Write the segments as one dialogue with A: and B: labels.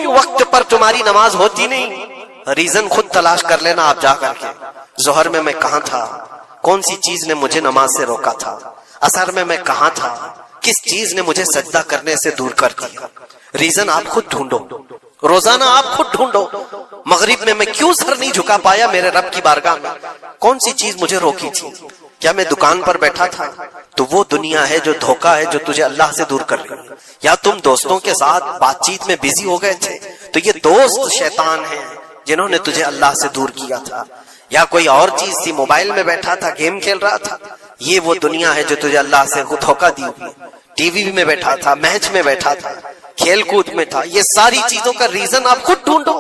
A: وقت پر تمہاری نماز ہوتی نہیں؟ ریزن خود تلاش کر لینا آپ جا کر کے. ظہر میں کہاں تھا؟ کون سی چیز نے مجھے نماز سے روکا تھا؟ عصر میں کہاں تھا؟ کس چیز نے مجھے سجدہ کرنے سے دور کر دیا؟ ریزن آپ خود ڈھونڈو، روزانہ آپ خود ڈھونڈو. مغرب میں کیوں سر نہیں جھکا پایا میرے رب کی بارگاہ میں؟ کون سی چیز مجھے روکی تھی؟ کیا میں دکان پر بیٹھا تھا؟ تو وہ دنیا ہے جو دھوکا ہے، جو تجھے اللہ سے دور کر رہی ہے. یا تم دوستوں کے ساتھ بات چیت میں بزی ہو گئے تھے، تو یہ دوست شیطان ہیں جنہوں نے تجھے اللہ سے دور کیا تھا. یا کوئی اور چیز تھی، موبائل میں بیٹھا تھا، گیم کھیل رہا تھا، یہ وہ دنیا ہے جو تجھے اللہ سے دھوکا دی ہوئی. ٹی وی میں بیٹھا تھا، میچ میں بیٹھا تھا، کھیل کود میں تھا. یہ ساری چیزوں کا ریزن آپ خود ڈھونڈو.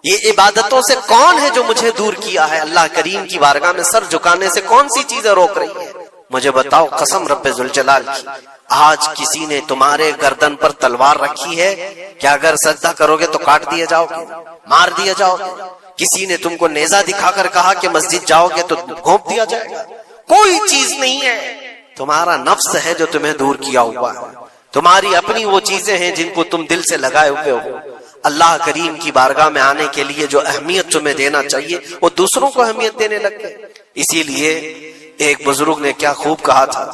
A: یہ عبادتوں سے کون ہے جو مجھے دور کیا ہے؟ اللہ کریم کی بارگاہ میں سر جھکانے سے کون سی چیزیں روک رہی ہے؟ مجھے بتاؤ قسم رب ذوالجلال کی، آج کسی نے تمہارے گردن پر تلوار رکھی ہے کہ اگر سجدہ کرو گے تو کاٹ دیا جاؤ گے، مار دیا جاؤ گے؟ کسی نے تم کو نیزہ دکھا کر کہا کہ مسجد جاؤ گے تو گھونپ دیا جائے گا؟ کوئی چیز نہیں ہے. تمہارا نفس ہے جو تمہیں دور کیا ہوا ہے. تمہاری اپنی وہ چیزیں ہیں جن کو تم دل سے لگائے ہوئے ہو. اللہ کریم کی بارگاہ میں آنے کے لیے جو اہمیت تمہیں دینا چاہیے وہ دوسروں کو اہمیت دینے لگ گئے. اسی لیے ایک بزرگ نے کیا خوب کہا تھا،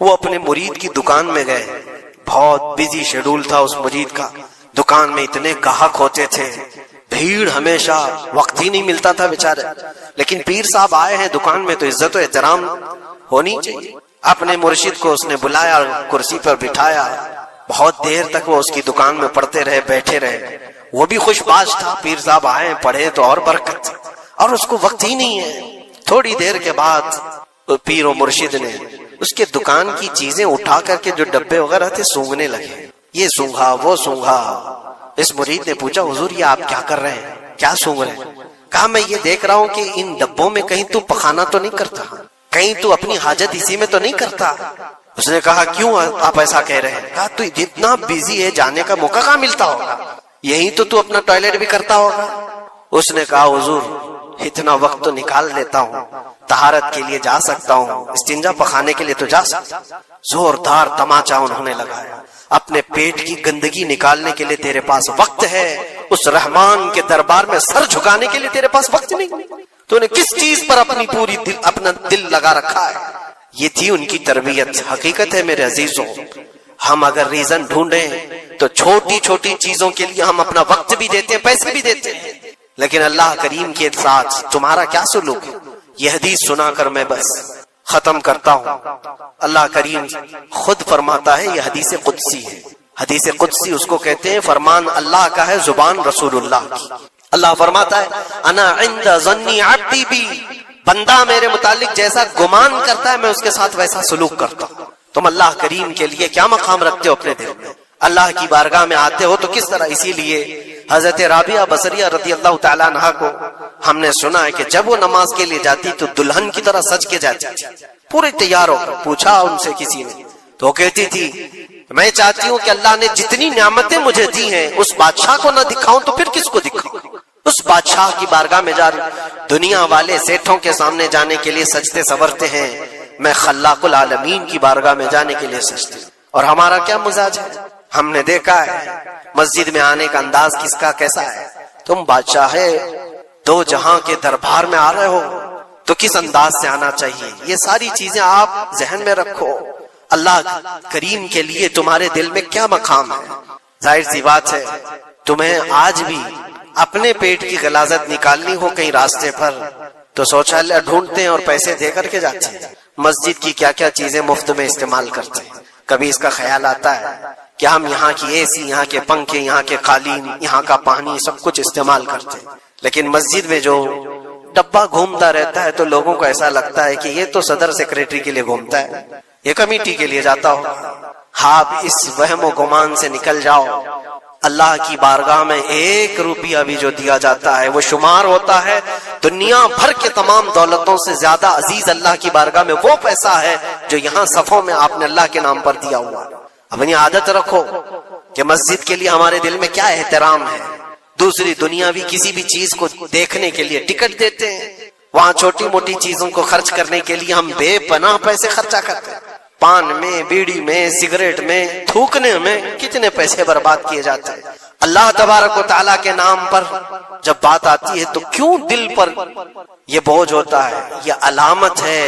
A: وہ اپنے مرید کی دکان میں گئے. بہت بزی شیڈول تھا اس مرید کا، دکان میں اتنے گاہک ہوتے تھے، بھیڑ ہمیشہ، وقت ہی نہیں ملتا تھا بیچارے. لیکن پیر صاحب آئے ہیں دکان میں تو عزت و احترام ہونی چاہیے. اپنے مرشد کو اس نے بلایا، کرسی پر بٹھایا. بہت دیر تک وہ اس کی دکان میں پڑھتے رہے، بیٹھے رہے. وہ بھی خوش باش تھا، پیر صاحب آئے پڑھے تو اور برکت، اور اس کو وقت ہی نہیں ہے. تھوڑی دیر کے بعد پیر و مرشد نے اس کے دکان کی چیزیں اٹھا کر کے جو ڈبے وغیرہ تھے سونگنے لگے. یہ سونگا وہ سونگا. اس مرید نے پوچھا حضور یہ آپ کیا کر رہے ہیں، کیا سونگ رہے ہیں؟ کہا میں یہ دیکھ رہا ہوں کہ ان ڈبوں میں کہیں تو پخانہ تو نہیں کرتا، کہیں تو اپنی حاجت اسی میں تو نہیں کرتا. اس نے کہا کیوں آپ ایسا کہہ رہے ہیں؟ کہا تو جتنا بیزی ہے جانے کا موقع کہاں ملتا ہوگا، یہی تو اپنا ٹوائلٹ بھی کرتا ہوگا. اس نے کہا حضور اتنا وقت تو نکال لیتا ہوں، طہارت کے لیے جا سکتا ہوں، استنجا پخانے کے لیے تو جا سکتا. زوردار تماچا انہوں نے لگایا. اپنے پیٹ کی گندگی نکالنے کے لیے تیرے پاس وقت ہے، اس رحمان کے دربار میں سر جھکانے کے لیے تیرے پاس وقت نہیں. تو نے کس چیز پر اپنا دل لگا رکھا ہے؟ یہ تھی ان کی تربیت. حقیقت ہے میرے عزیزوں، ہم اگر ریزن ڈھونڈیں تو چھوٹی چھوٹی چیزوں کے لیے ہم اپنا وقت بھی دیتے ہیں، پیسے بھی دیتے ہیں. لیکن اللہ کریم کے ساتھ تمہارا کیا سلوک ہے؟ یہ حدیث سنا کر میں بس ختم کرتا ہوں. اللہ کریم خود فرماتا ہے، یہ حدیث قدسی ہے. حدیث قدسی اس کو کہتے ہیں فرمان اللہ کا ہے، زبان رسول اللہ کی. اللہ فرماتا ہے انا عند ظنی عبدی بی، بندہ میرے متعلق جیسا گمان کرتا ہے میں اس کے ساتھ ویسا سلوک کرتا ہوں. تم اللہ کریم کے لیے کیا مقام رکھتے ہو اپنے دل میں؟ اللہ کی بارگاہ میں آتے ہو تو کس طرح؟ اسی لیے حضرت رابعہ بصریہ رضی اللہ تعالیٰ عنہا کو ہم نے سنا ہے کہ جب وہ نماز کے لیے جاتی تو دلہن کی طرح سج کے جاتی تھی، پورے تیار ہو کر. پوچھا ان سے کسی نے تو کہتی تھی میں چاہتی ہوں کہ اللہ نے جتنی نعمتیں مجھے دی ہیں اس بادشاہ کو نہ دکھاؤں تو پھر کس کو دکھاؤں؟ اس بادشاہ کی بارگاہ میں جا رہی. دنیا والے سیٹھوں کے سامنے جانے کے لیے سجتے سورتے ہیں، میں خلاق العالمین کی بارگاہ میں جانے کے لیے سجتے. اور ہمارا کیا مزاج ہے؟ ہم نے دیکھا ہے مسجد میں آنے کا انداز کس کا کیسا ہے. تم بادشاہ دو جہاں کے دربار میں آ رہے ہو تو کس انداز سے آنا چاہیے؟ یہ ساری چیزیں آپ ذہن میں رکھو. اللہ کریم کے لیے تمہارے دل میں کیا مقام ہے؟ ظاہر سی بات ہے تمہیں آج بھی اپنے پیٹ کی غلاظت نکالنی ہو کہیں راستے پر تو شوچالیہ ڈھونڈتے ہیں اور پیسے دے کر کے جاتے ہیں. مسجد کی کیا کیا چیزیں مفت میں استعمال کرتے ہیں. کبھی اس کا خیال آتا ہے کہ ہم یہاں کی اے سی، یہاں کے پنکھے، یہاں کے قالین، یہاں کا پانی سب کچھ استعمال کرتے ہیں، لیکن مسجد میں جو ڈبہ گھومتا رہتا ہے تو لوگوں کو ایسا لگتا ہے کہ یہ تو صدر سیکریٹری کے لیے گھومتا ہے، یہ کمیٹی کے لیے جاتا ہو. آپ اس وہم و گمان سے نکل جاؤ. اللہ کی بارگاہ میں 1 روپیہ بھی جو دیا جاتا ہے وہ شمار ہوتا ہے دنیا بھر کے تمام دولتوں سے زیادہ عزیز اللہ کی بارگاہ میں وہ پیسہ ہے جو یہاں صفوں میں آپ نے اللہ کے نام پر دیا ہوا. اپنی عادت رکھو کہ مسجد کے لیے ہمارے دل میں کیا احترام ہے. دوسری دنیاوی کسی بھی چیز کو دیکھنے کے لیے ٹکٹ دیتے ہیں، وہاں چھوٹی موٹی چیزوں کو خرچ کرنے کے لیے ہم بے پناہ پیسے خرچہ کرتے ہیں. پان میں، بیڑی میں، سگریٹ میں، تھوکنے میں کتنے پیسے برباد کیے جاتے ہیں۔ اللہ تبارک و تعالیٰ کے نام پر جب بات آتی ہے تو کیوں دل پر یہ بوجھ ہوتا ہے؟ یہ علامت ہے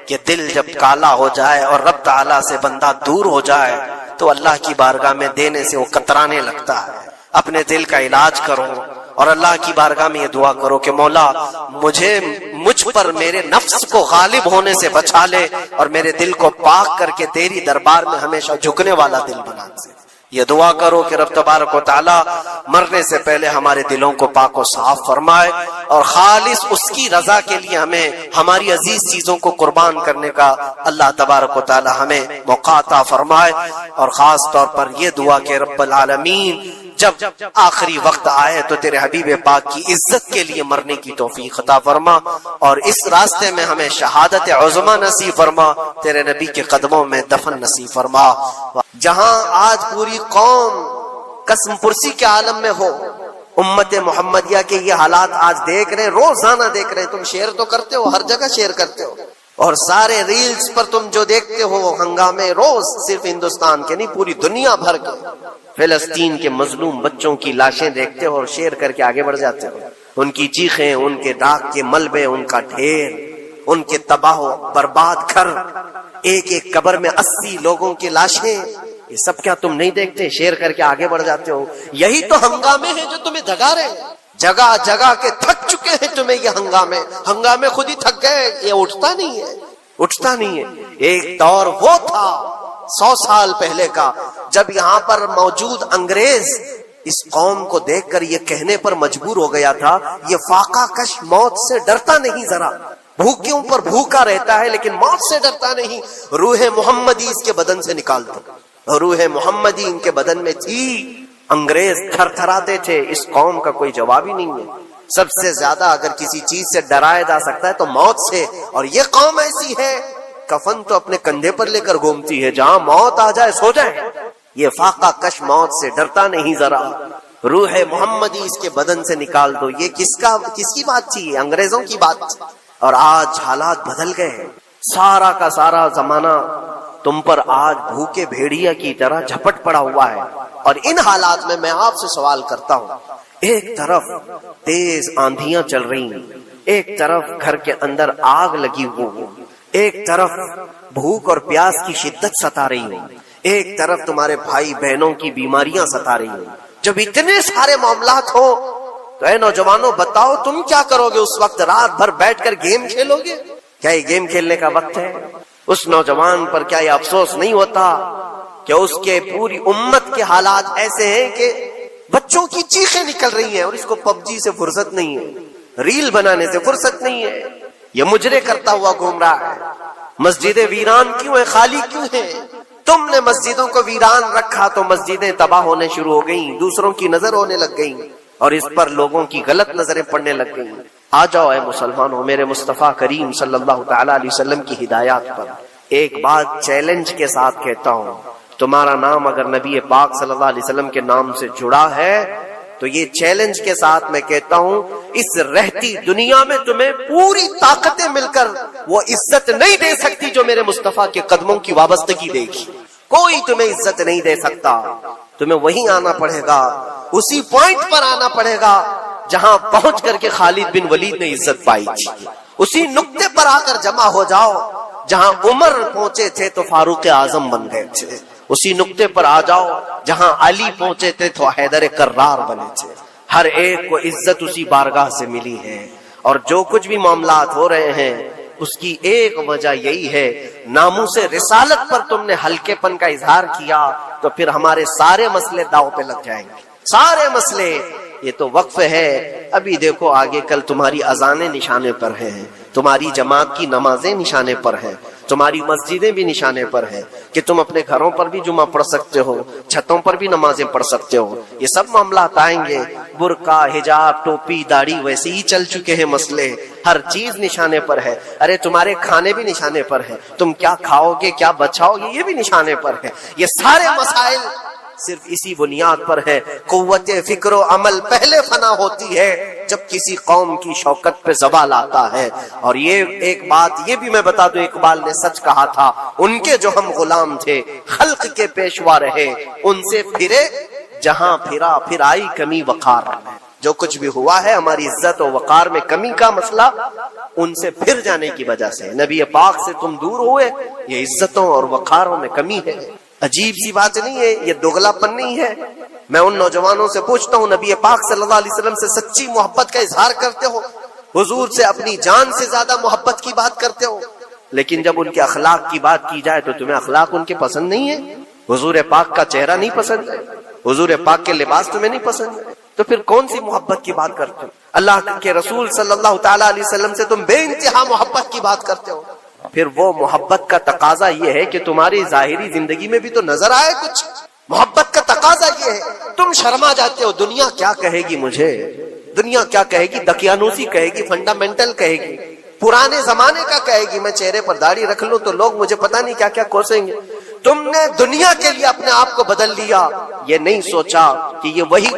A: کہ دل جب کالا ہو جائے اور رب تعالیٰ سے بندہ دور ہو جائے تو اللہ کی بارگاہ میں دینے سے وہ کترانے لگتا ہے۔ اپنے دل کا علاج کرو اور اللہ کی بارگاہ میں یہ دعا کرو کہ مولا مجھ پر میرے نفس کو غالب ہونے سے بچا لے اور میرے دل کو پاک کر کے تیری دربار میں ہمیشہ جھکنے والا دل بنا دے۔ یہ دعا کرو کہ رب تبارک و تعالی مرنے سے پہلے ہمارے دلوں کو پاک و صاف فرمائے اور خالص اس کی رضا کے لیے ہمیں ہماری عزیز چیزوں کو قربان کرنے کا اللہ تبارک و تعالی ہمیں موقع عطا فرمائے۔ اور خاص طور پر یہ دعا کہ رب العالمین جب آخری وقت آئے تو تیرے حبیب پاک کی عزت کے لیے مرنے کی توفیق عطا فرما اور اس راستے میں ہمیں شہادت عظمی نصیب فرما، تیرے نبی کے قدموں میں دفن نصیب فرما۔ جہاں آج پوری قوم قسم پرسی کے عالم میں ہو، امت محمدیہ کے یہ حالات آج دیکھ رہے ہیں، روزانہ دیکھ رہے ہیں۔ تم شیئر تو کرتے ہو، ہر جگہ شیئر کرتے ہو، اور سارے ریلز پر تم جو دیکھتے ہو ہنگامے روز، صرف ہندوستان کے نہیں پوری دنیا بھر کے فلسطین کے مظلوم بچوں کی لاشیں دیکھتے ہو اور شیئر کر کے آگے بڑھ جاتے ہو۔ ان کی چیخیں، ان کے داغ کے ملبے، ان کا ڈھیر، ان کے تباہ و برباد گھر، ایک ایک قبر میں 80 لوگوں کی لاشیں، یہ سب کیا تم نہیں دیکھتے؟ شیئر کر کے آگے بڑھ جاتے ہو۔ یہی تو ہنگامے ہیں جو تمہیں دھگا رہے ہیں، جگہ جگہ کے تھک چکے ہیں تمہیں یہ ہنگامے خود ہی تھک گئے، یہ اٹھتا نہیں ہے۔ ایک دور وہ تھا 100 سال پہلے کا جب یہاں پر موجود انگریز اس قوم کو دیکھ کر یہ کہنے پر مجبور ہو گیا تھا، یہ فاقہ کش موت سے ڈرتا نہیں، ذرا بھوکیوں پر بھوکا رہتا ہے لیکن موت سے ڈرتا نہیں، روح محمدی اس کے بدن سے نکال دو۔ روح محمدی ان کے بدن میں تھی، انگریز تھر تھراتے تھے۔ اس قوم کا کوئی جواب ہی نہیں ہے۔ سب سے زیادہ اگر کسی چیز سے ڈرایا جا سکتا ہے تو موت سے، اور یہ قوم ایسی ہے کفن تو اپنے کندھے پر لے کر گھومتی ہے، جہاں موت آ جائے سو جائے۔ یہ فاقہ کش موت سے ڈرتا نہیں، ذرا روح محمدی اس کے بدن سے نکال دو۔ یہ کس کی بات تھی؟ انگریزوں کی بات تھی۔ اور آج حالات بدل گئے، سارا کا سارا زمانہ تم پر آج بھوکے بھیڑیا کی طرح جھپٹ پڑا ہوا ہے۔ اور ان حالات میں آپ سے سوال کرتا ہوں، ایک طرف تیز آندھیاں چل رہی ہیں، ایک طرف گھر کے اندر آگ لگی ہوئی، ایک طرف بھوک اور پیاس کی شدت ستا رہی ہے، ایک طرف تمہارے بھائی بہنوں کی بیماریاں ستا رہی ہیں۔ جب اتنے سارے معاملات ہوں تو اے نوجوانوں بتاؤ تم کیا کرو گے؟ اس وقت رات بھر بیٹھ کر گیم کھیلو گے؟ کیا یہ گیم کھیلنے کا وقت ہے؟ اس نوجوان پر کیا یہ افسوس نہیں ہوتا کہ اس کے پوری امت کے حالات ایسے ہیں کہ بچوں کی چیخیں نکل رہی ہیں اور اس کو پب جی سے فرصت نہیں ہے، ریل بنانے سے فرصت نہیں ہے، یہ مجرے کرتا ہوا گھوم رہا ہے۔ مسجدیں ویران کیوں ہیں؟ خالی کیوں ہیں؟ تم نے مسجدوں کو ویران رکھا تو مسجدیں تباہ ہونے شروع ہو گئیں، دوسروں کی نظر ہونے لگ گئیں اور اس پر لوگوں کی غلط نظریں پڑنے لگ گئیں۔ آ جاؤ اے مسلمانوں، میرے مصطفیٰ کریم صلی اللہ تعالی علیہ وسلم کی ہدایات پر ایک بات چیلنج کے ساتھ کہتا ہوں، تمہارا نام اگر نبی پاک صلی اللہ علیہ وسلم کے نام سے جڑا ہے تو یہ چیلنج کے ساتھ میں کہتا ہوں، اس رہتی دنیا میں تمہیں پوری طاقتیں مل کر وہ عزت نہیں دے سکتی جو میرے مصطفیٰ کے قدموں کی وابستگی دے گی۔ کوئی تمہیں عزت نہیں دے سکتا، تمہیں وہیں آنا پڑے گا، اسی پوائنٹ پر آنا پڑے گا جہاں پہنچ کر کے خالد بن ولید نے عزت پائی تھی۔ اسی نقطے پر آ کر جمع ہو جاؤ جہاں عمر پہنچے تھے تو فاروق اعظم بن گئے تھے، اسی نقطے پر آ جاؤ جہاں علی پہنچے تھے تو حیدر کرار بنے تھے۔ ہر ایک کو عزت اسی بارگاہ سے ملی ہے، اور جو کچھ بھی معاملات ہو رہے ہیں اس کی ایک وجہ یہی ہے، ناموس رسالت پر تم نے ہلکے پن کا اظہار کیا تو پھر ہمارے سارے مسئلے داؤ پہ لگ جائیں گے، سارے مسئلے۔ یہ تو وقف ہے، ابھی دیکھو آگے کل تمہاری اذانیں نشانے پر ہیں، تمہاری جماعت کی نمازیں نشانے پر ہیں، تمہاری مسجدیں بھی نشانے پر ہیں کہ تم اپنے گھروں پر بھی جمعہ پڑھ سکتے ہو، چھتوں پر بھی نمازیں پڑھ سکتے ہو۔ یہ سب معاملات آئیں گے، برقع، حجاب، ٹوپی، داڑھی ویسے ہی چل چکے ہیں مسئلے، ہر چیز نشانے پر ہے۔ ارے تمہارے کھانے بھی نشانے پر ہے، تم کیا کھاؤ گے، کیا بچاؤ گے، یہ بھی نشانے پر ہے۔ یہ سارے مسائل صرف اسی بنیاد پر ہے. قوت فکر و عمل پہلے فنا ہوتی ہے جب کسی قوم کی شوکت پہ زوال آتا ہے. اور یہ ایک بات یہ بھی میں بتا دوں، اقبال نے سچ کہا تھا، ان کے جو ہم غلام تھے خلق کے پیشوا رہے، ان سے پھرے جہاں پھرا پھر آئی کمی وقار. جو کچھ بھی ہوا ہے ہماری عزت و وقار میں کمی کا مسئلہ ان سے پھر جانے کی وجہ سے. نبی پاک سے تم دور ہوئے، یہ عزتوں اور وقاروں میں کمی ہے. عجیب سی بات نہیں ہے، یہ دوگلا پن نہیں ہے. میں ان نوجوانوں سے پوچھتا ہوں، نبی پاک صلی اللہ علیہ وسلم سے سچی محبت کا اظہار کرتے ہو، حضور سے اپنی جان سے زیادہ محبت کی بات کرتے ہو، لیکن جب ان کے اخلاق کی بات کی جائے تو تمہیں اخلاق ان کے پسند نہیں ہے، حضور پاک کا چہرہ نہیں پسند ہے، حضور پاک کے لباس تمہیں نہیں پسند ہے، تو پھر کون سی محبت کی بات کرتے ہو؟ اللہ کے رسول صلی اللہ تعالی علیہ وسلم سے تم بے انتہا محبت کی بات کرتے ہو. پھر وہ محبت کا تقاضا یہ ہے کہ تمہاری ظاہری زندگی میں بھی تو نظر آئے کچھ. محبت کا تقاضا یہ ہے. تم شرما جاتے ہو، دنیا کیا کہے گی مجھے، دنیا کیا کہے گی، دقیانوسی کہے گی، فنڈامنٹل کہے گی، پرانے زمانے کا کہے گی. میں چہرے پر داڑھی رکھ لوں تو لوگ مجھے پتہ نہیں کیا کیا کوسیں گے. تم نے دنیا کے لیے اپنے آپ کو بدل لیا، یہ نہیں سوچا کہ یہ وہی